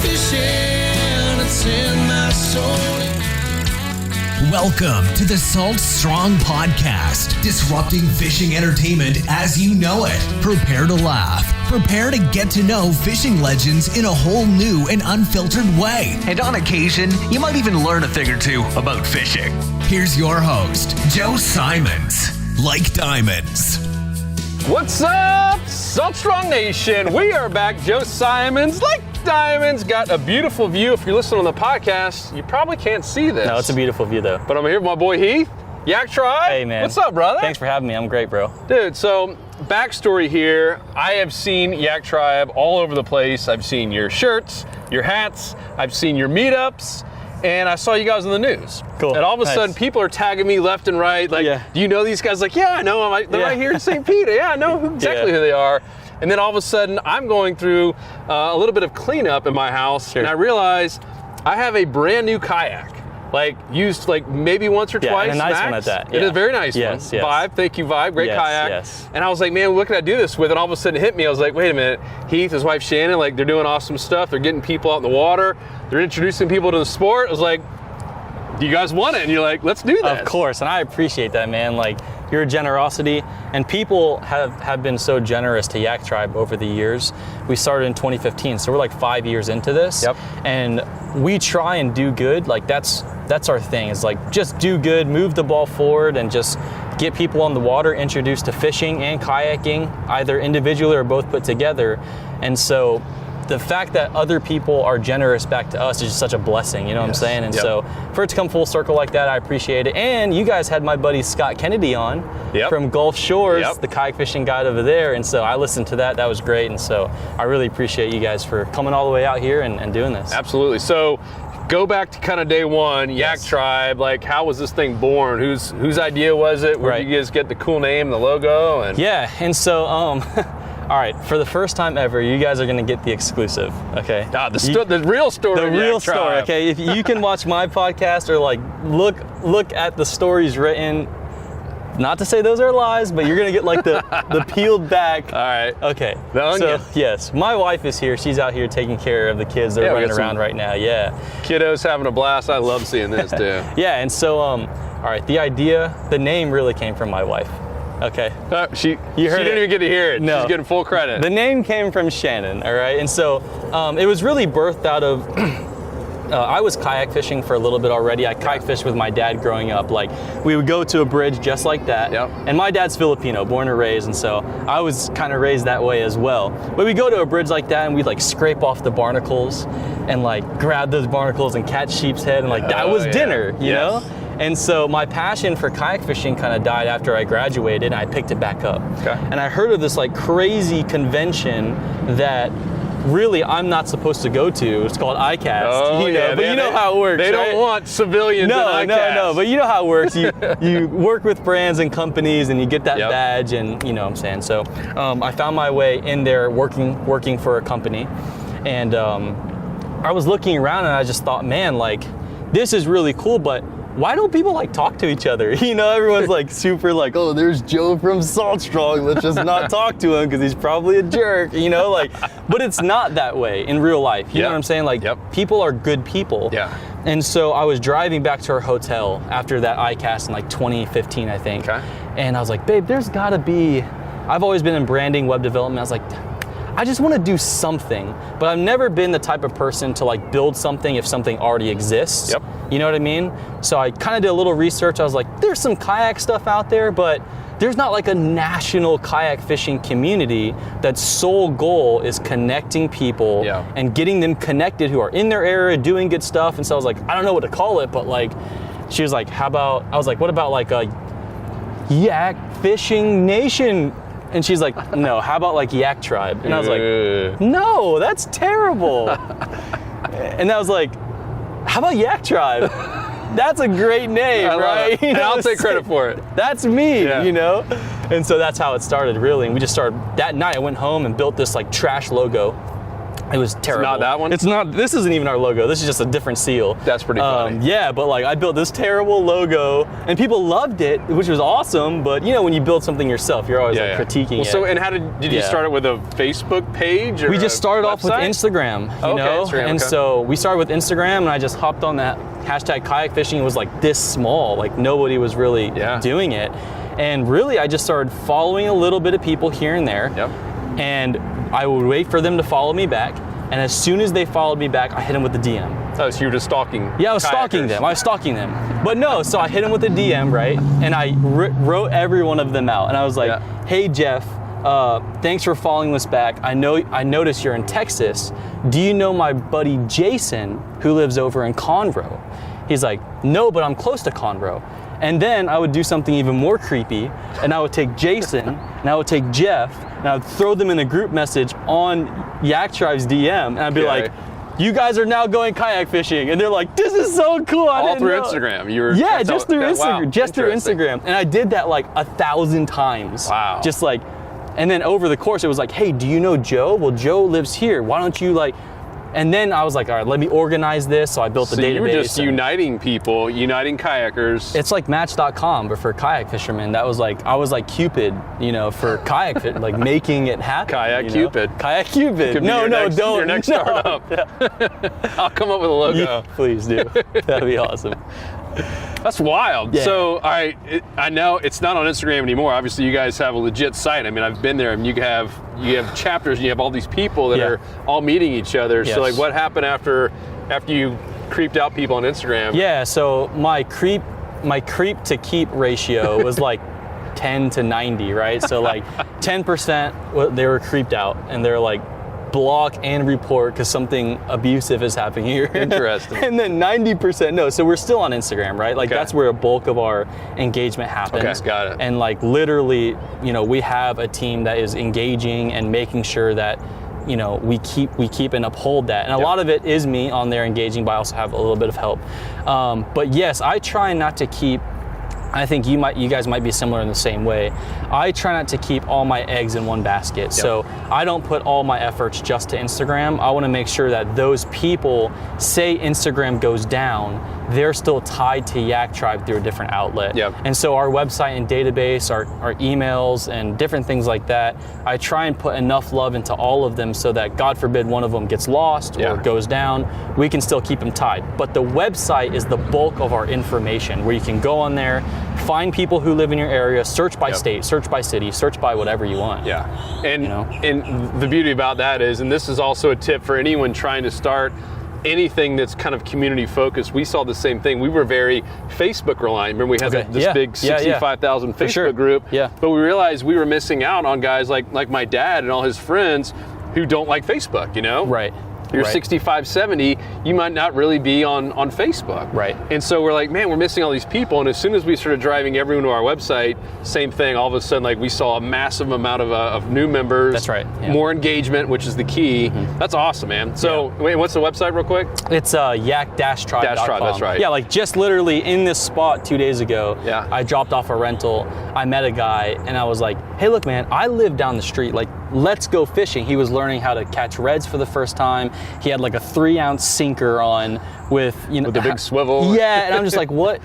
fishing, it's in my soul. Welcome to the Salt Strong Podcast, disrupting fishing entertainment as you know it. Prepare to laugh. Prepare to get to know fishing legends in a whole new and unfiltered way. And on occasion, you might even learn a thing or two about fishing. Here's your host, Joe Simons. Like diamonds. What's up, Salt Strong Nation? We are back. Joe Simons, like diamonds. Got a beautiful view. If you're listening on the podcast, you probably can't see this. No, it's a beautiful view though. But I'm here with my boy Heath, Yak Tribe. Hey man. What's up, brother? Thanks for having me. I'm great, bro. Dude, so backstory here. I have seen Yak Tribe all over the place. I've seen your shirts, your hats. I've seen your meetups. And I saw you guys on the news. Cool. And all of a Nice. sudden, people are tagging me left and right. Like, do you know these guys? Like, yeah, I know them. They're right here in St. Peter. Yeah, I know exactly who they are. And then all of a sudden, I'm going through a little bit of cleanup in my house. And I realize I have a brand new kayak. Like, used like maybe once or twice. And a nice max. one at that. It is a very nice one. Yes. Vibe, thank you, Vibe. Great kayak. Yes. And I was like, man, what can I do this with? And all of a sudden it hit me. I was like, wait a minute. Heath, his wife Shannon, like they're doing awesome stuff. They're getting people out in the water. They're introducing people to the sport. I was like, do you guys want it? And you're like, let's do that. Of course, and I appreciate that, man. Like, your generosity, and people have been so generous to Yak Tribe over the years. We started in 2015, so we're like 5 years into this. Yep. And we try and do good. Like, that's our thing, is like, just do good, move the ball forward, and just get people on the water introduced to fishing and kayaking, either individually or both put together. And so the fact that other people are generous back to us is just such a blessing, you know what I'm saying? And so for it to come full circle like that, I appreciate it. And you guys had my buddy Scott Kennedy on from Gulf Shores, the kayak fishing guide over there. And so I listened to that. That was great. And so I really appreciate you guys for coming all the way out here and doing this. Absolutely. So go back to kind of day one, Yak Tribe. Like, how was this thing born? Whose idea was it? Where did you guys get the cool name, the logo? And and so all right, for the first time ever, you guys are gonna get the exclusive, okay? The real story. The real story, okay? If you can watch my podcast or like look at the stories written, not to say those are lies, but you're gonna get like the peeled back. All right. Okay. The onion. So yes, my wife is here. She's out here taking care of the kids. They're running around right now. Yeah. Kiddos having a blast. I love seeing this too. Yeah, and so all right, the name really came from my wife. Okay. She didn't even get to hear it. No. She's getting full credit. The name came from Shannon, all right? And so it was really birthed out of, I was kayak fishing for a little bit already. I kayak fished with my dad growing up. Like, we would go to a bridge just like that. Yep. And my dad's Filipino, born and raised, and so I was kind of raised that way as well. But we go to a bridge like that and we'd like scrape off the barnacles and like grab those barnacles and catch sheep's head, and like that was dinner, you know? And so my passion for kayak fishing kind of died after I graduated, and I picked it back up. Okay. And I heard of this like crazy convention that really I'm not supposed to go to. It's called ICAST. Oh, But you know how it works. They don't want civilians in ICAST. No. But you know how it works. You work with brands and companies, and you get that badge, and you know what I'm saying. So I found my way in there working for a company, and I was looking around, and I just thought, man, like, this is really cool, but why don't people like talk to each other? You know, everyone's like super like, oh, there's Joe from Salt Strong. Let's just not talk to him because he's probably a jerk, you know, like, but it's not that way in real life. You know what I'm saying? Like, people are good people. Yeah. And so I was driving back to our hotel after that ICAST in like 2015, I think. Okay. And I was like, babe, there's gotta be, I've always been in branding, web development. I was like, I just want to do something, but I've never been the type of person to like build something if something already exists. Yep. You know what I mean? So I kind of did a little research. I was like, there's some kayak stuff out there, but there's not like a national kayak fishing community that's sole goal is connecting people and getting them connected who are in their area doing good stuff. And so I was like, I don't know what to call it, but like, she was like, I was like, what about like a Yak Fishing Nation? And she's like, no, how about like Yak Tribe? And I was like, no, that's terrible. And I was like, how about Yak Tribe? That's a great name, right? And I'll take credit for it. That's me, you know? And so that's how it started, really. And we just started, that night I went home and built this like trash logo. It was terrible. It's not that one? It's not. This isn't even our logo. This is just a different seal. That's pretty funny. Yeah, but like I built this terrible logo, and people loved it, which was awesome. But you know, when you build something yourself, you're always critiquing it. So, and how did you start it with a Facebook page? Or we just started off with website? Instagram. You know, Instagram, and so we started with Instagram, and I just hopped on that hashtag kayak fishing. It was like this small, like nobody was really doing it, and really I just started following a little bit of people here and there. Yep. And I would wait for them to follow me back, and as soon as they followed me back, I hit them with the DM. Oh, so you were just stalking Yeah, I was stalking them. But no, so I hit them with a DM, right? And I wrote every one of them out, and I was like, hey, Jeff, thanks for following us back. I noticed you're in Texas. Do you know my buddy Jason, who lives over in Conroe? He's like, no, but I'm close to Conroe. And then I would do something even more creepy, and I would take Jason, and I would take Jeff, and I would throw them in a group message on Yak Tribes DM, and I'd be like, you guys are now going kayak fishing. And they're like, this is so cool. All through Instagram. Just through Instagram. Just through Instagram. And I did that like 1,000 times. Wow. Just like, and then over the course, it was like, hey, do you know Joe? Well, Joe lives here. Why don't you like, and then I was like, all right, let me organize this. So I built a database. So you were just uniting people, uniting kayakers. It's like Match.com, but for kayak fishermen. That was like, I was like Cupid, you know, for kayak fit, like making it happen. Kayak Cupid. Kayak Cupid. No, don't. Your next startup. I'll come up with a logo. Yeah, please do. That'd be awesome. That's wild. Yeah. So, all right, I know it's not on Instagram anymore. Obviously, you guys have a legit site. I mean, I've been there, and you have chapters, and you have all these people that are all meeting each other. Yes. So, like, what happened after you creeped out people on Instagram? Yeah. So my creep to keep ratio was like 10 to 90, right? So like 10% they were creeped out, and they're like, block and report because something abusive is happening here. Interesting. And then 90% no. So we're still on Instagram, right? Like that's where a bulk of our engagement happens. Okay, got it. And like literally, you know, we have a team that is engaging and making sure that, you know, we keep and uphold that. And a lot of it is me on there engaging, but I also have a little bit of help. But yes, I try not to keep, I think you guys might be similar in the same way. I try not to keep all my eggs in one basket. Yep. So I don't put all my efforts just to Instagram. I want to make sure that those people, say Instagram goes down, they're still tied to Yak Tribe through a different outlet. Yep. And so our website and database, our emails and different things like that, I try and put enough love into all of them so that God forbid one of them gets lost or goes down, we can still keep them tied. But the website is the bulk of our information, where you can go on there, find people who live in your area, search by state, search by city, search by whatever you want. Yeah, and and the beauty about that is, and this is also a tip for anyone trying to start anything that's kind of community focused. We saw the same thing. We were very Facebook reliant. Remember, we had this big 65,000 Facebook group. Yeah. But we realized we were missing out on guys like my dad and all his friends who don't like Facebook. You know. Right. You're 65, 70, you might not really be on Facebook. Right. And so we're like, man, we're missing all these people. And as soon as we started driving everyone to our website, same thing, all of a sudden, like we saw a massive amount of new members. That's right. Yeah. More engagement, which is the key. Mm-hmm. That's awesome, man. So wait, what's the website real quick? It's yak-tribe.com. Tribe, that's right. Yeah, like just literally in this spot 2 days ago, I dropped off a rental. I met a guy and I was like, hey, look, man, I live down the street. Like, let's go fishing. He was learning how to catch reds for the first time. He had like a 3-ounce sinker on with, you know, with the big swivel. Yeah, and I'm just like, what?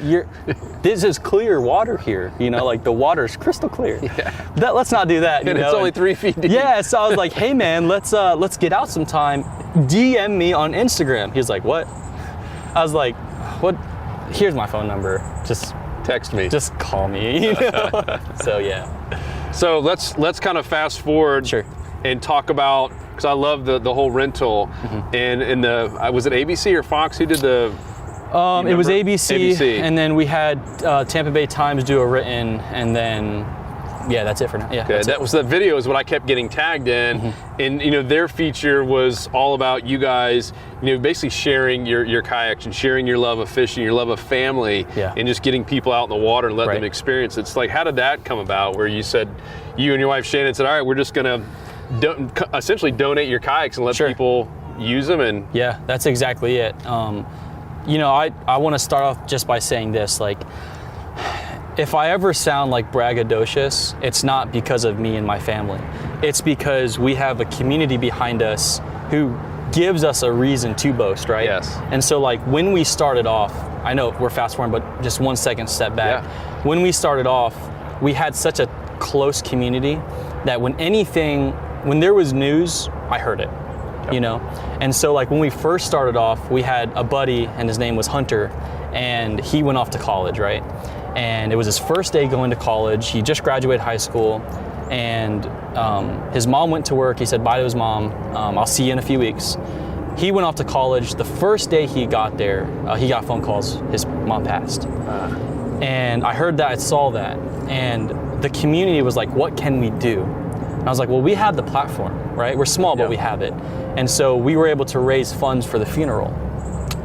This is clear water here. You know, like the water's crystal clear. Yeah. Let's not do that. And it's only 3 feet deep. Yeah, so I was like, hey man, let's get out sometime. DM me on Instagram. He's like, what? I was like, what? Here's my phone number. Just text me. Just call me. You know? So yeah. So let's kind of fast forward and talk about, because I love the whole rental, and was it ABC or Fox who did the? It was ABC, and then we had Tampa Bay Times do a written, and then that's it for now. Yeah, good. That was the video is what I kept getting tagged in, and you know their feature was all about you guys, you know, basically sharing your kayaks and sharing your love of fishing, your love of family, and just getting people out in the water and letting them experience it. It's like, how did that come about? Where you said, you and your wife Shannon said, all right, we're just gonna essentially donate your kayaks and let people use them. And yeah, that's exactly it. You know, I want to start off just by saying this, like, if I ever sound like braggadocious, it's not because of me and my family. It's because we have a community behind us who gives us a reason to boast, right? Yes. And so like when we started off, I know we're fast forwarding, but just 1 second step back. Yeah. When we started off, we had such a close community that when there was news, I heard it, you know? And so like when we first started off, we had a buddy and his name was Hunter, and he went off to college, right? And it was his first day going to college. He just graduated high school, and his mom went to work. He said bye to his mom. I'll see you in a few weeks. He went off to college. The first day he got there, he got phone calls. His mom passed. And I heard that, I saw that. And the community was like, what can we do? And I was like, well, we have the platform, right? We're small, but we have it. And so we were able to raise funds for the funeral.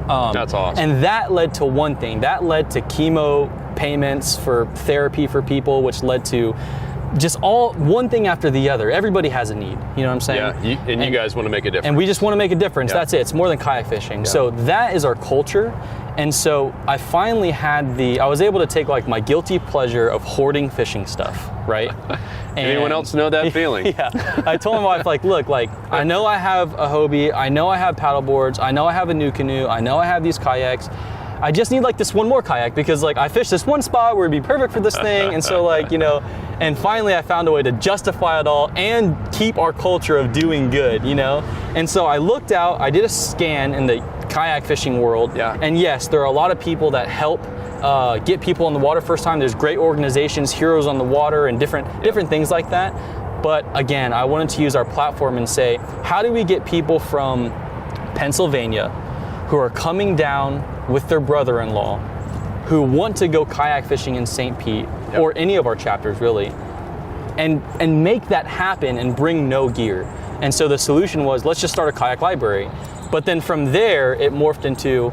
That's awesome. And that led to one thing. That led to chemo payments for therapy for people, which led to just one thing after the other. Everybody has a need, you know what I'm saying? Yeah, and you guys want to make a difference. And we just want to make a difference, that's it. It's more than kayak fishing. Yeah. So that is our culture. And so I finally I was able to take like my guilty pleasure of hoarding fishing stuff, right? Anyone else know that feeling? Yeah. I told my wife, like, look, like, I know I have a Hobie, I know I have paddle boards, I know I have a new canoe, I know I have these kayaks. I just need like this one more kayak because like I fished this one spot where it'd be perfect for this thing. And so like, you know, and finally I found a way to justify it all and keep our culture of doing good, you know? And so I looked out, I did a scan in the kayak fishing world. Yeah. And yes, there are a lot of people that help get people on the water first time. There's great organizations, Heroes on the Water, and different things like that. But again, I wanted to use our platform and say, how do we get people from Pennsylvania who are coming down with their brother-in-law who want to go kayak fishing in St. Pete or any of our chapters really, and make that happen and bring no gear. And so the solution was, let's just start a kayak library. But then from there, it morphed into,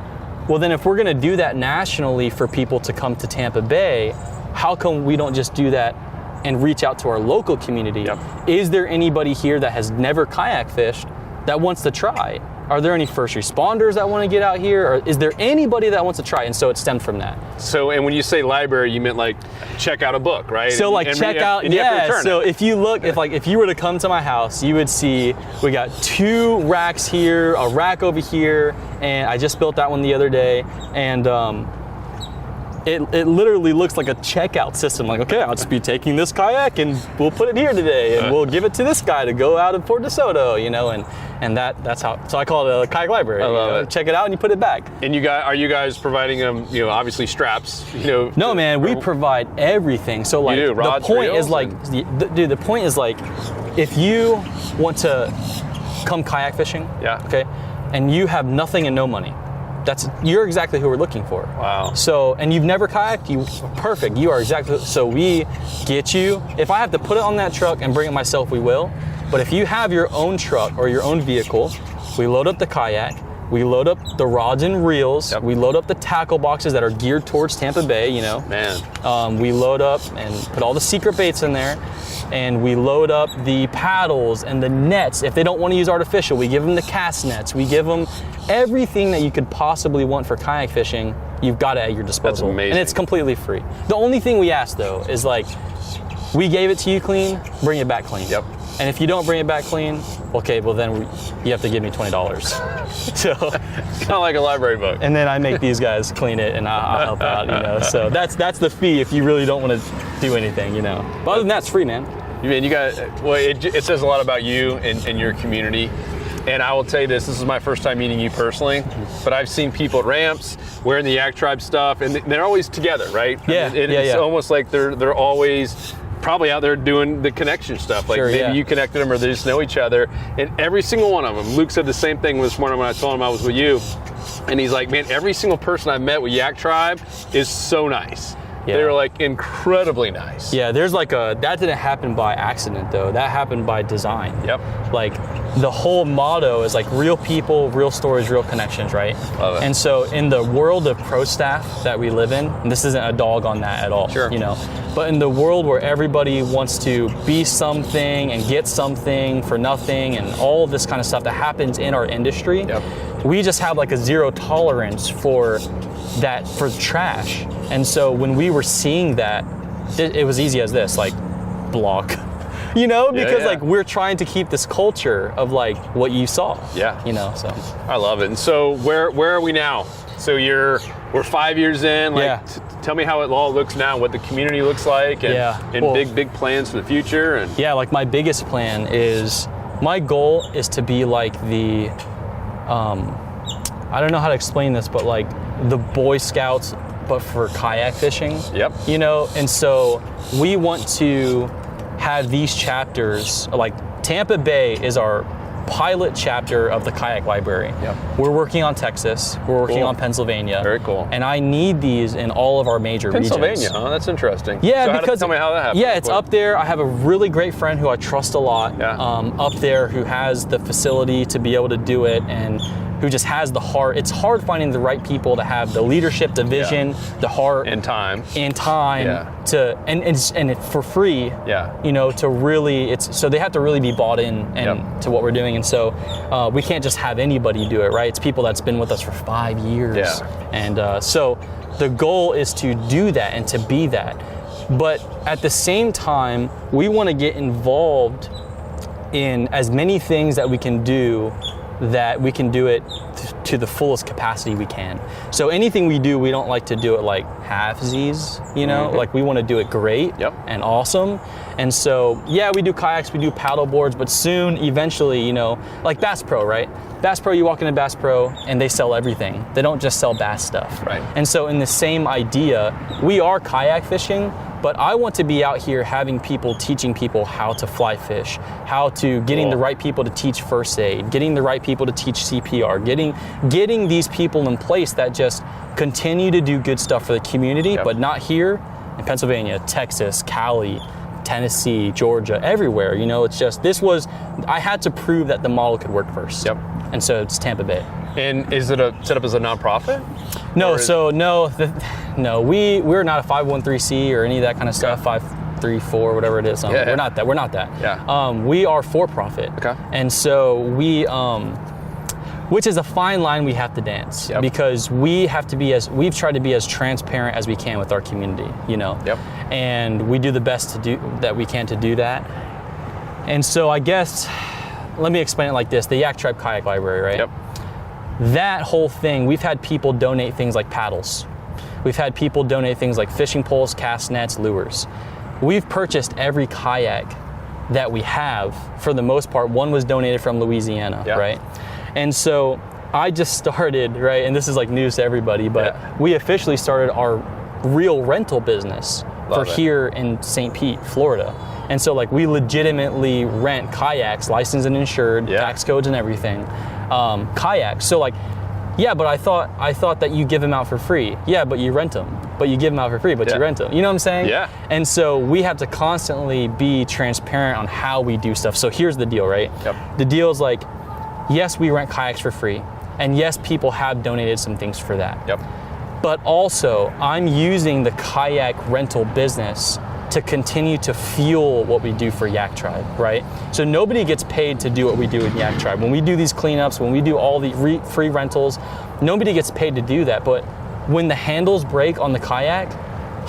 well then if we're gonna do that nationally for people to come to Tampa Bay, how come we don't just do that and reach out to our local community? Is there anybody here that has never kayak fished that wants to try? Are there any first responders that want to get out here? Or is there anybody that wants to try? And so it stemmed from that. So, and when you say library, you meant like check out a book, right? So like check out, yeah. So if you look, if you were to come to my house, you would see we got 2 racks here, a rack over here, and I just built that one the other day. And it literally looks like a checkout system. Like, okay, I'll just be taking this kayak and we'll put it here today, and we'll give it to this guy to go out of Port DeSoto, you know, and that's how. So I call it a kayak library. I love it. Check it out and you put it back. And are you guys providing them? You know, obviously straps. You know. No, man, we provide everything. So like, rods, the point reels, is like, dude, the point is like, if you want to come kayak fishing, okay, and you have nothing and no money, you're exactly who we're looking for. Wow. So, and you've never kayaked, perfect. You are exactly, so we get you. If I have to put it on that truck and bring it myself, we will. But if you have your own truck or your own vehicle, we load up the kayak, we load up the rods and reels, we load up the tackle boxes that are geared towards Tampa Bay, you know. Man. We load up and put all the secret baits in there, and we load up the paddles and the nets. If they don't want to use artificial, we give them the cast nets. We give them everything that you could possibly want for kayak fishing. You've got it at your disposal. That's amazing. And it's completely free. The only thing we ask though is like, we gave it to you clean, bring it back clean. Yep. And if you don't bring it back clean, okay, well then you have to give me $20. So kind of like a library book. And then I make these guys clean it, and I'll help out, you know. So that's the fee if you really don't want to do anything, you know. But other than that, it's free, man. You guys, well, it says a lot about you and your community. And I will tell you this is my first time meeting you personally, but I've seen people at ramps wearing the Yak Tribe stuff, and they're always together, right? Yeah, I mean, it's almost like they're always probably out there doing the connection stuff. Like maybe you connected them or they just know each other. And every single one of them, Luke said the same thing this morning when I told him I was with you. And he's like, man, every single person I've met with Yak Tribe is so nice. Yeah. They were like incredibly nice. Yeah, there's like that didn't happen by accident though. That happened by design. Yep. Like the whole motto is like real people, real stories, real connections, right? Love it. And so in the world of pro staff that we live in, and this isn't a dog on that at all, you know, but in the world where everybody wants to be something and get something for nothing and all of this kind of stuff that happens in our industry, we just have like a zero tolerance for that, for trash. And so when we were seeing that, it was easy as this, like block. you know, because yeah. like we're trying to keep this culture of like what you saw. Yeah. You know, so. I love it. And so where are we now? So we're 5 years in. Like, Yeah. Tell me how it all looks now, what the community looks like, and, and well, big plans for the future. And yeah, like my biggest plan is, my goal is to be like the, I don't know how to explain this, but like the Boy Scouts, but for kayak fishing. Yep. You know, and so we want to have these chapters, like Tampa Bay is our pilot chapter of the Kayak Library. Yep. We're working on Texas, we're working on Pennsylvania. Very cool. And I need these in all of our major Pennsylvania, regions. huh? That's interesting. Yeah, so because tell me how that happened. Yeah, it's up there. I have a really great friend who I trust a lot up there, who has the facility to be able to do it, and who just has the heart. It's hard finding the right people to have the leadership, the vision, the heart, and time to and for free. Yeah. You know, to really, so they have to really be bought in and to what we're doing, and so we can't just have anybody do it, right? It's people that's been with us for 5 years. Yeah. And so the goal is to do that and to be that, but at the same time, we want to get involved in as many things that we can do, that we can do it to the fullest capacity we can. So anything we do, we don't like to do it like halfsies, you know, like we want to do it great and awesome. And so, yeah, we do kayaks, we do paddle boards, but soon, eventually, you know, like Bass Pro, right? Bass Pro, you walk into Bass Pro and they sell everything. They don't just sell bass stuff. Right. And so in the same idea, we are kayak fishing, but I want to be out here having people, teaching people how to fly fish, how to, getting the right people to teach first aid, getting the right people to teach CPR, getting these people in place that just continue to do good stuff for the community, but not here in Pennsylvania, Texas, Cali, Tennessee, Georgia, everywhere. You know, it's just, I had to prove that the model could work first. Yep. And so it's Tampa Bay. And is it set up as a nonprofit? No, we're not a 501(c) or any of that kind of stuff. 534, whatever it is. We're not that. We're not that. Yeah. We are for profit. Okay. And so we, which is a fine line we have to dance, because we've tried to be as transparent as we can with our community, you know. Yep. And we do the best that we can to do that. And so I guess, let me explain it like this: the Yak Tribe Kayak Library, right? Yep. That whole thing, we've had people donate things like paddles. We've had people donate things like fishing poles, cast nets, lures. We've purchased every kayak that we have, for the most part. One was donated from Louisiana, right? And so I just started, right, and this is like news to everybody, but we officially started our real rental business here in St. Pete, Florida. And so like we legitimately rent kayaks, licensed and insured, tax codes and everything. Kayaks. So like, yeah, but I thought that you give them out for free. Yeah, but you rent them. But you give them out for free, but you rent them. You know what I'm saying? Yeah. And so we have to constantly be transparent on how we do stuff. So here's the deal, right? Yep. The deal is like, yes, we rent kayaks for free. And yes, people have donated some things for that. Yep. But also, I'm using the kayak rental business to continue to fuel what we do for Yak Tribe, right? So nobody gets paid to do what we do in Yak Tribe. When we do these cleanups, when we do all the free rentals, nobody gets paid to do that. But when the handles break on the kayak,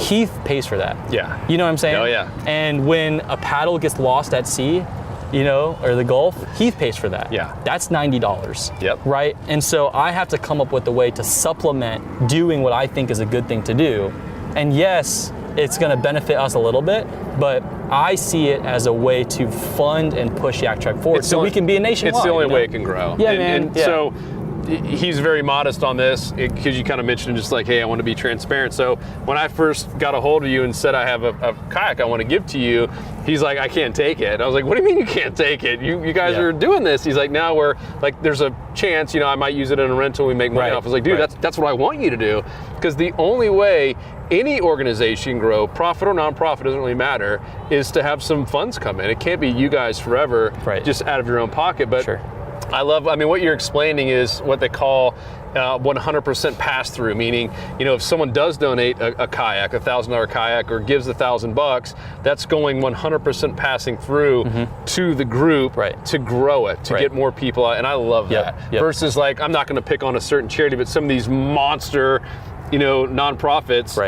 Heath pays for that. Yeah. You know what I'm saying? Oh, yeah. And when a paddle gets lost at sea, you know, or the Gulf, Heath pays for that. Yeah. That's $90. Yep. Right? And so I have to come up with a way to supplement doing what I think is a good thing to do. And yes, it's going to benefit us a little bit, but I see it as a way to fund and push Yak Tribe forward, so we can be a nationwide. It's the only way it can grow. Yeah, man. And so he's very modest on this, because you kind of mentioned just like, hey, I want to be transparent. So when I first got a hold of you and said I have a kayak I want to give to you, he's like, I can't take it. And I was like, what do you mean you can't take it? You guys are doing this. He's like, now we're like, there's a chance, you know, I might use it in a rental, we make money off. I was like, dude, that's what I want you to do. Because the only way any organization grow, profit or nonprofit, doesn't really matter, is to have some funds come in. It can't be you guys forever, just out of your own pocket. But I mean, what you're explaining is what they call 100% pass-through, meaning, you know, if someone does donate a kayak, $1,000 kayak, or gives $1,000, that's going 100% passing through to the group to grow it, to get more people out. And I love that. Versus like, I'm not going to pick on a certain charity, but some of these monster, you know, nonprofits,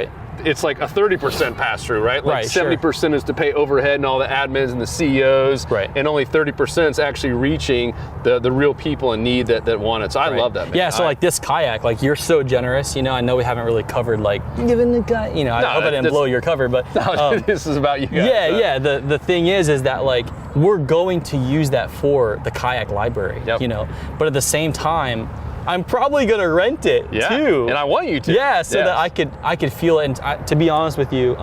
it's like a 30% pass through, right? Like Right, 70% is to pay overhead and all the admins and the CEOs, Right. and only 30% is actually reaching the real people in need that want it. So I love that, man. Yeah, so like this kayak, like you're so generous, you know, I know we haven't really covered like giving the guy, you know, I hope I didn't blow your cover, but this is about you guys. Yeah. The thing is that like we're going to use that for the kayak library, you know, but at the same time, I'm probably gonna rent it too. And I want you to. Yeah, so that I could feel it. And to be honest with you,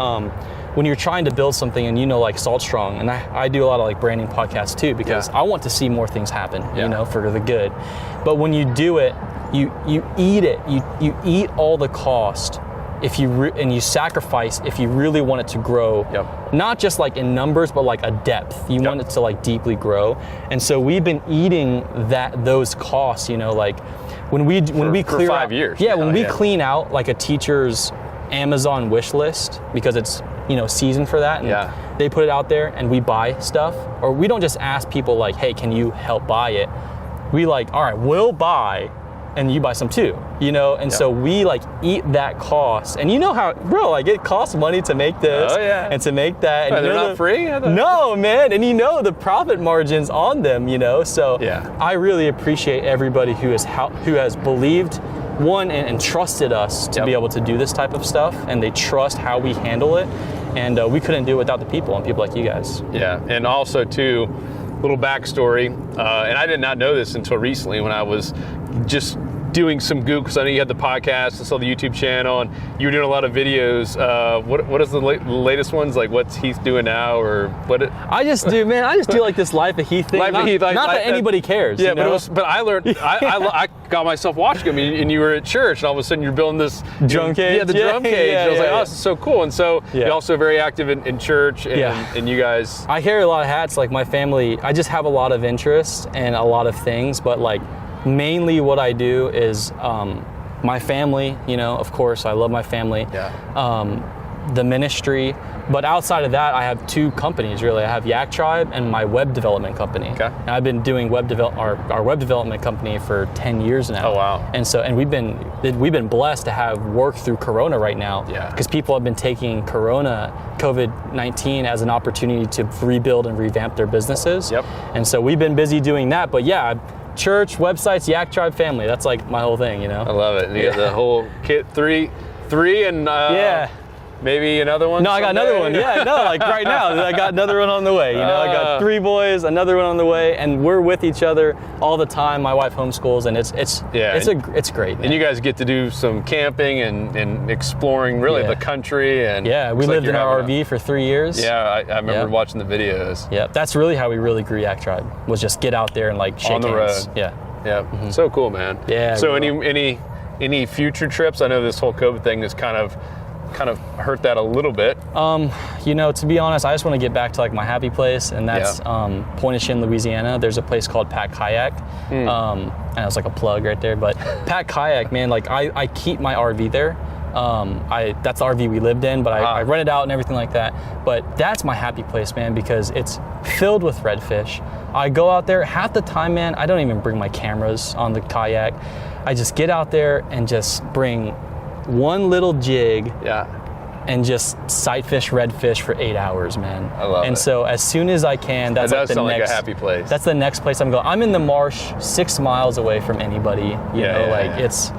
when you're trying to build something, and you know, like Salt Strong, and I do a lot of like branding podcasts too, because I want to see more things happen, you know, for the good. But when you do it, you eat it. You eat all the cost. If you and you sacrifice if you really want it to grow, not just like in numbers, but like a depth. You want it to like deeply grow, and so we've been eating those costs. You know, like when we clear for 5 out, years. when we clean out like a teacher's Amazon wish list, because it's, you know, season for that, and they put it out there, and we buy stuff, or we don't just ask people like, hey, can you help buy it? We like, all right, we'll buy, and you buy some too, you know? And so we like eat that cost. And you know how, bro, like it costs money to make this and to make that. And they're not free? No, man. And you know the profit margins on them, you know? So I really appreciate everybody who has believed, one, and trusted us to be able to do this type of stuff. And they trust how we handle it. And we couldn't do it without the people, and people like you guys. Yeah, and also too, little backstory, and I did not know this until recently when I was just doing some Google, because I know you had the podcast and saw the YouTube channel, and you were doing a lot of videos. What is the latest ones? Like, what's Heath doing now, or what? I just do like this Life of Heath thing. Not that anybody cares. Yeah, you know? but I learned. I got myself watching them, and you were at church, and all of a sudden you're building this drum cage. Yeah, the drum cage. And I was like, oh, this is so cool. And so you're also very active in church, and you guys. I carry a lot of hats. Like my family, I just have a lot of interests and a lot of things, but like. Mainly what I do is my family, you know, of course, I love my family, the ministry, but outside of that, I have 2 companies, really. I have Yak Tribe and my web development company. Okay. And I've been doing our web development company for 10 years now. Oh, wow. And so, and we've been blessed to have work through Corona right now, because people have been taking COVID-19 as an opportunity to rebuild and revamp their businesses. Yep. And so we've been busy doing that, but church, websites, Yak Tribe family. That's like my whole thing, you know? I love it. And you got the whole kit, three and maybe another one? No, I got another one. Yeah, no, like right now, I got another one on the way. You know, I got 3 boys, another one on the way, and we're with each other all the time. My wife homeschools, and it's great. Man. And you guys get to do some camping and exploring really the country. And we lived in our RV for 3 years. Yeah, I remember watching the videos. Yeah, that's really how we really grew Yak Tribe, was just get out there and like shake on the hands. road. Yeah. Mm-hmm. So cool, man. Yeah. So any future trips? I know this whole COVID thing has kind of hurt that a little bit. You know, to be honest, I just want to get back to like my happy place, and that's Pointe-aux-Chenes, Louisiana. There's a place called Pat Kayak, and it's like a plug right there. But Pat Kayak, man, like I keep my RV there. That's the RV we lived in, but I rent it out and everything like that. But that's my happy place, man, because it's filled with redfish. I go out there half the time, man. I don't even bring my cameras on the kayak. I just get out there and just bring one little jig and just sight fish redfish for 8 hours, man. I love it. And so as soon as I can, that's like the next, like a happy place. That's the next place I'm going. I'm in the marsh 6 miles away from anybody. You know, it's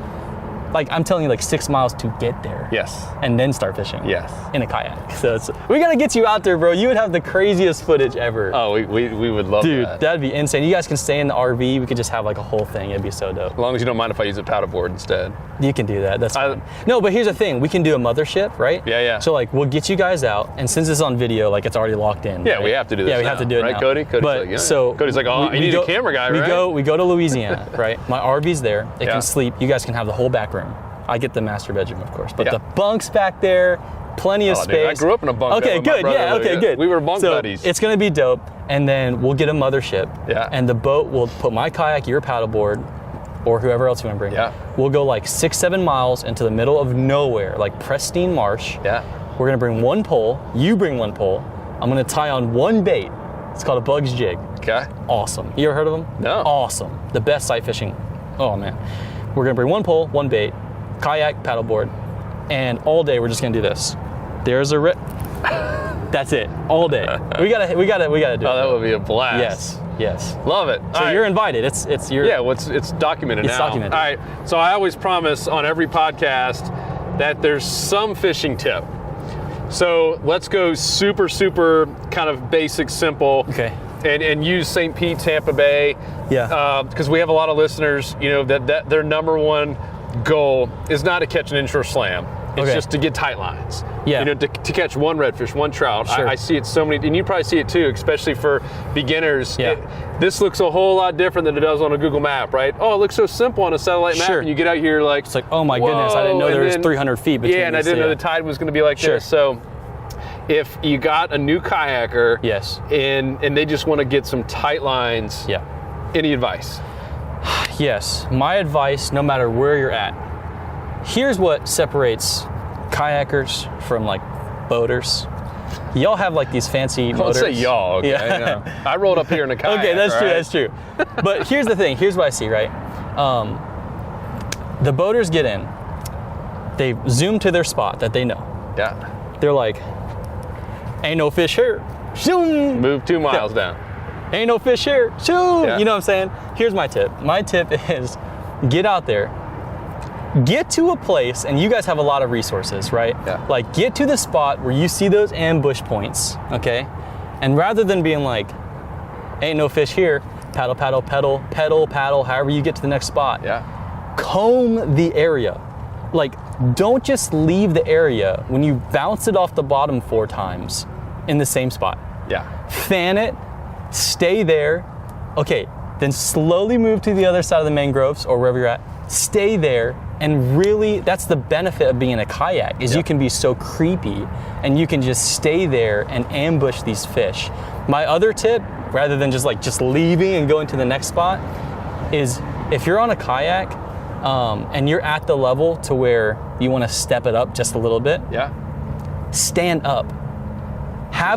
like I'm telling you, like 6 miles to get there. Yes. And then start fishing. Yes. In a kayak. So we gotta get you out there, bro. You would have the craziest footage ever. Oh, we would love that. Dude, that'd be insane. You guys can stay in the RV. We could just have like a whole thing. It'd be so dope. As long as you don't mind if I use a paddleboard instead. You can do that. That's fine. No, but here's the thing. We can do a mothership, right? Yeah. So like we'll get you guys out, and since it's on video, like it's already locked in. Yeah, right? we have to do this. Yeah, we have to do it right, now. Cody? Cody's but like, so Cody's like, oh, you need a camera guy, right? We go to Louisiana, right? My RV's there. It can sleep. You guys can have the whole back room. I get the master bedroom, of course, but the bunks back there, plenty of space. Dude, I grew up in a bunk. Okay, good. Yeah, okay, good. We were bunk buddies. It's gonna be dope, and then we'll get a mothership. Yeah. And the boat will put my kayak, your paddleboard, or whoever else you want to bring. Yeah. We'll go like 6-7 miles into the middle of nowhere, like pristine marsh. Yeah. We're gonna bring one pole. You bring one pole. I'm gonna tie on one bait. It's called a Bugs jig. Okay. Awesome. You ever heard of them? No. Awesome. The best sight fishing. Oh man. We're gonna bring one pole, one bait, kayak, paddleboard, and all day we're just gonna do this. There's a rip. That's it, all day. We gotta do it. Oh, that would be a blast. Yes. Love it. So you're invited. It's your. Yeah, it's documented now. It's documented. All right. So I always promise on every podcast that there's some fishing tip. So let's go super kind of basic, simple. Okay. And use St. Pete, Tampa Bay. Yeah. Because we have a lot of listeners, that their number one goal is not to catch an inshore slam. It's just to get tight lines. Yeah. To catch one redfish, one trout. Sure. I see it so many, and you probably see it too, especially for beginners. Yeah. This looks a whole lot different than it does on a Google map, right? Oh, it looks so simple on a satellite map, and you get out here like, it's like, oh my goodness, I didn't know there was 300 feet between. Yeah, and I didn't know the tide was going to be like this. So if you got a new kayaker, and they just want to get some tight lines, any advice? Yes, my advice, no matter where you're at, here's what separates kayakers from like boaters. Y'all have like these fancy motors. Let's say y'all, okay? Yeah. I rolled up here in a kayak. Okay, that's true, right? that's true. But here's the thing, here's what I see, right? The boaters get in, they zoom to their spot that they know. Yeah. They're like, ain't no fish here. Zoom. Move 2 miles down. Ain't no fish here. Zoom. Yeah. You know what I'm saying? Here's my tip. My tip is get out there. Get to a place, and you guys have a lot of resources, right? Yeah. Like, get to the spot where you see those ambush points, okay? And rather than being like, ain't no fish here, paddle, paddle, pedal, pedal, paddle, however you get to the next spot. Yeah. Comb the area. Like, don't just leave the area when you bounce it off the bottom 4 times in the same spot. Yeah. Fan it, stay there. Okay, then slowly move to the other side of the mangroves or wherever you're at. Stay there, and really, that's the benefit of being in a kayak, is you can be so creepy, and you can just stay there and ambush these fish. My other tip, rather than just leaving and going to the next spot, is if you're on a kayak and you're at the level to where you want to step it up just a little bit, stand up.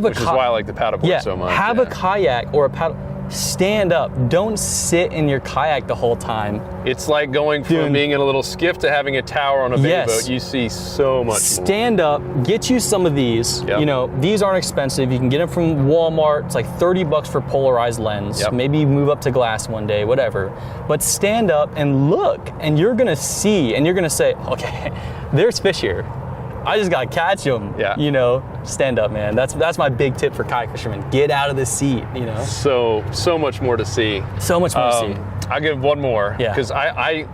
Which is why I like the paddleboard so much. Have a kayak or a paddle. Stand up. Don't sit in your kayak the whole time. It's like going from being in a little skiff to having a tower on a baby boat. You see so much Stand up. Get you some of these. Yep. These aren't expensive. You can get them from Walmart. It's like $30 for polarized lens. Yep. Maybe move up to glass one day, whatever. But stand up and look, and you're going to see, and you're going to say, okay, there's fish here. I just gotta catch them. Yeah. Stand up, man. That's my big tip for kayak fishermen. Get out of the seat. So much more to see. So much more to see. I'll give one more. Yeah. Because I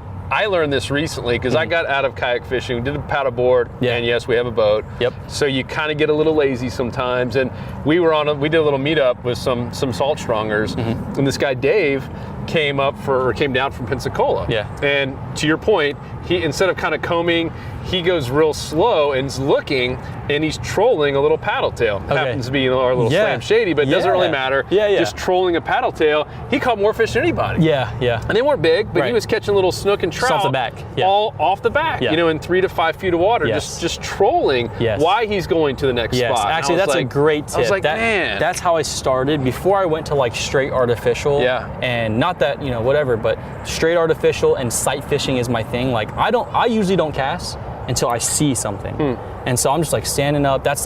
learned this recently because I got out of kayak fishing, did a paddleboard, and yes, we have a boat. Yep. So you kind of get a little lazy sometimes. And we did a little meetup with some salt strongers, and this guy Dave came down from Pensacola. Yeah. And to your point, he, instead of kind of combing, he goes real slow and is looking, and he's trolling a little paddle tail. It happens to be our little slam shady, but it doesn't really matter. Just trolling a paddle tail. He caught more fish than anybody. Yeah. And they weren't big, but he was catching little snook and trout. Just off the back. All off the back, in 3 to 5 feet of water, just trolling why he's going to the next spot. Actually, that's a great tip. I was like, man. That's how I started before I went to like straight artificial. And not that, whatever, but straight artificial and sight fishing is my thing. Like, I usually don't cast until I see something. And so I'm just like standing up. That's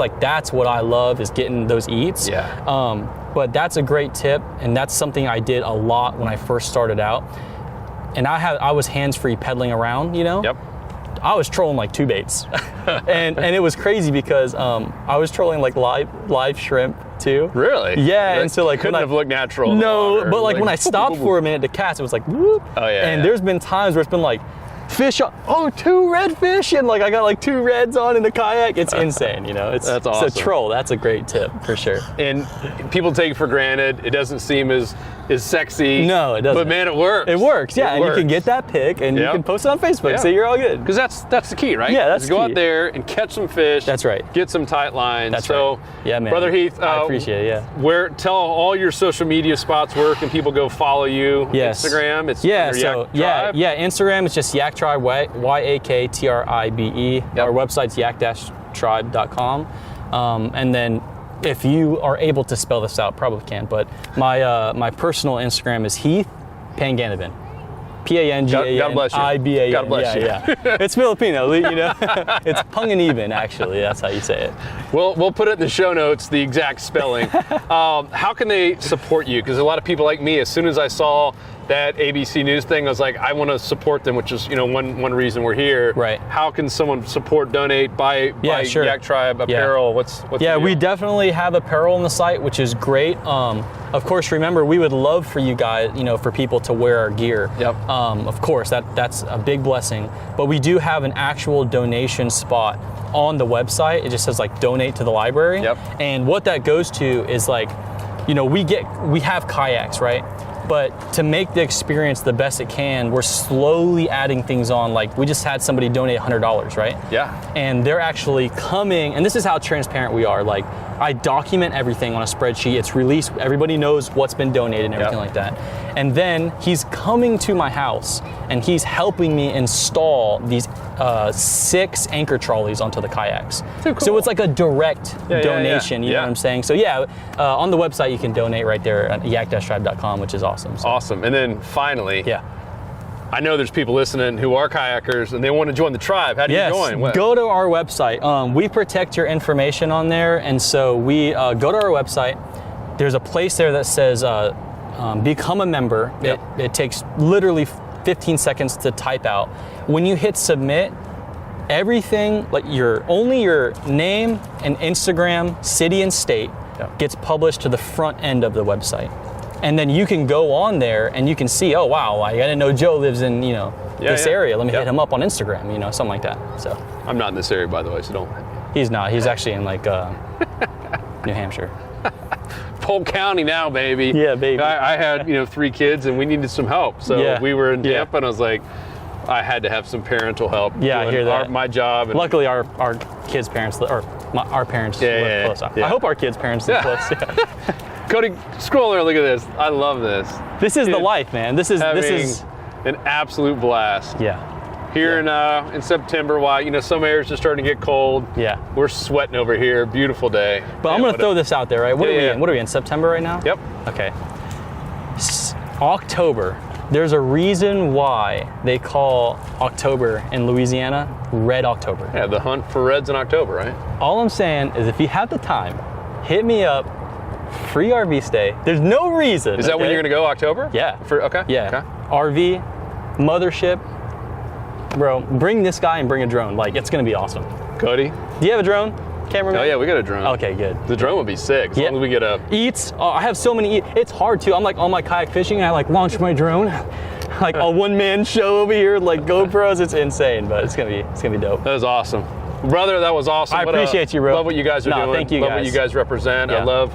what I love, is getting those eats. But that's a great tip, and that's something I did a lot when I first started out. And I was hands-free pedaling around, Yep. I was trolling like 2 baits. and it was crazy because I was trolling like live shrimp too. Really? Yeah. And so like couldn't have looked natural in the No, water. but like when I stopped for a minute to cast, it was like whoop. Oh yeah. And there's been times where it's been like fish on, 2 redfish, and like I got like 2 reds on in the kayak. It's insane, That's awesome. It's a troll. That's a great tip for sure. And people take it for granted. It doesn't seem as sexy. No, it doesn't. But man, it works. It works, yeah. And you can get that pic and you can post it on Facebook, so you're all good. Because that's the key, right? Yeah, that's go key. out there and catch some fish. That's right. Get some tight lines. That's right. Yeah, man. Brother Heath, I appreciate it. Tell all your social media spots where can people go follow you. Yes. Instagram. It's Yak Tribe. Instagram is just Yak Tribe, YAKTRIBE. Yep. Our website's yak-tribe.com. And then if you are able to spell this out, probably can, but my personal Instagram is Heath Panganiban. Panganiban. God bless you. God bless you. Yeah. It's Filipino, you know. It's Panganiban, actually. That's how you say it. We'll put it in the show notes, the exact spelling. How can they support you? Because a lot of people like me, as soon as I saw that ABC News thing, I was like, I want to support them, which is, you know, one reason we're here. Right. How can someone support, donate, buy sure. Yak Tribe apparel? Yeah. What's the yeah, deal? we definitely have apparel on the site, which is great. Of course, remember, we would love for you guys, you know, for people to wear our gear. Yep. Of course, that's a big blessing. But we do have an actual donation spot on the website. It just says like donate to the library. Yep. And what that goes to is like, you know, we have kayaks, right? But to make the experience the best it can, we're slowly adding things on. Like we just had somebody donate $100, right? Yeah. And they're actually coming, and this is how transparent we are. Like I document everything on a spreadsheet. It's released. Everybody knows what's been donated and everything like that. And then he's coming to my house and he's helping me install these 6 anchor trolleys onto the kayaks. Too cool. So it's like a direct donation, you know what I'm saying? So on the website you can donate right there at yak-tribe.com, which is awesome. So. Awesome. And then finally, I know there's people listening who are kayakers and they want to join the tribe. How do you join? What? Go to our website. We protect your information on there, and so we go to our website. There's a place there that says become a member. Yep. It takes literally 15 seconds to type out. When you hit submit, everything, like only your name and Instagram, city and state gets published to the front end of the website. And then you can go on there and you can see, oh wow, I didn't know Joe lives in, you know, this area. Let me hit him up on Instagram, you know, something like that. So I'm not in this area, by the way, so don't. He's not. He's actually in like New Hampshire. Polk County now, baby. Yeah, baby. I had 3 kids and we needed some help, so we were in Tampa, and I was like, I had to have some parental help. Yeah, I hear that. My job. And luckily, our kids' parents, our parents live close. I hope our kids' parents live close. Yeah. Cody, scroll there. Look at this. I love this. This is the life, man. This is an absolute blast. Yeah. Here in September, while some areas are starting to get cold. Yeah. We're sweating over here. Beautiful day. But I'm gonna throw this out there, right? What are we in? What are we in? September right now? Yep. Okay. October. There's a reason why they call October in Louisiana Red October. Yeah, the hunt for reds in October, right? All I'm saying is if you have the time, hit me up. Free RV stay. There's no reason. Is that when you're gonna go, October? Yeah. Okay. Yeah. Okay. RV, mothership. Bro, bring this guy and bring a drone. Like, it's gonna be awesome. Cody? Do you have a drone? Cameraman? Oh yeah, we got a drone. Okay, good. The drone would be sick as long as we get a... Eats. Oh, I have so many it's hard too. I'm like on my kayak fishing and I like launch my drone. Like a one-man show over here, like GoPros. It's insane, but it's gonna be dope. That was awesome. Brother, that was awesome. I appreciate you, bro. Love what you guys are doing. Thank you, love guys. what you guys represent. Yeah. I love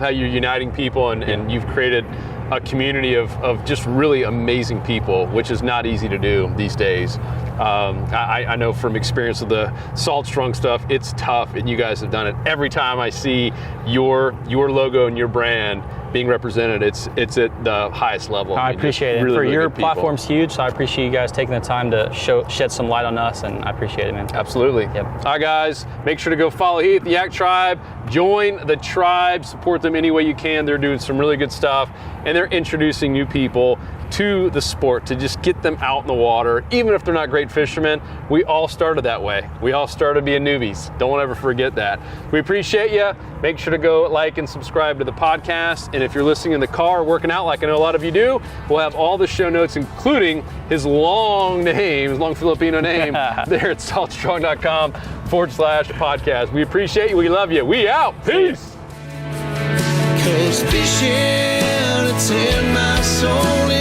how you're uniting people and you've created a community of just really amazing people, which is not easy to do these days. I know from experience with the Salt Strong stuff, it's tough, and you guys have done it. Every time I see your logo and your brand being represented, it's at the highest level. I appreciate it. Really, your good people. platform's huge, so I appreciate you guys taking the time to shed some light on us, and I appreciate it, man. Absolutely. Yep. All right, guys, make sure to go follow Heath, the Yak Tribe. Join the tribe. Support them any way you can. They're doing some really good stuff, and they're introducing new people to the sport to just get them out in the water. Even if they're not great fishermen, we all started that way. We all started being newbies. Don't ever forget that. We appreciate you. Make sure to go like and subscribe to the podcast. And if you're listening in the car, working out like I know a lot of you do, we'll have all the show notes, including his long Filipino name, there at saltstrong.com/podcast. We appreciate you. We love you. We out. Peace. 'Cause fishing, it's in my soul.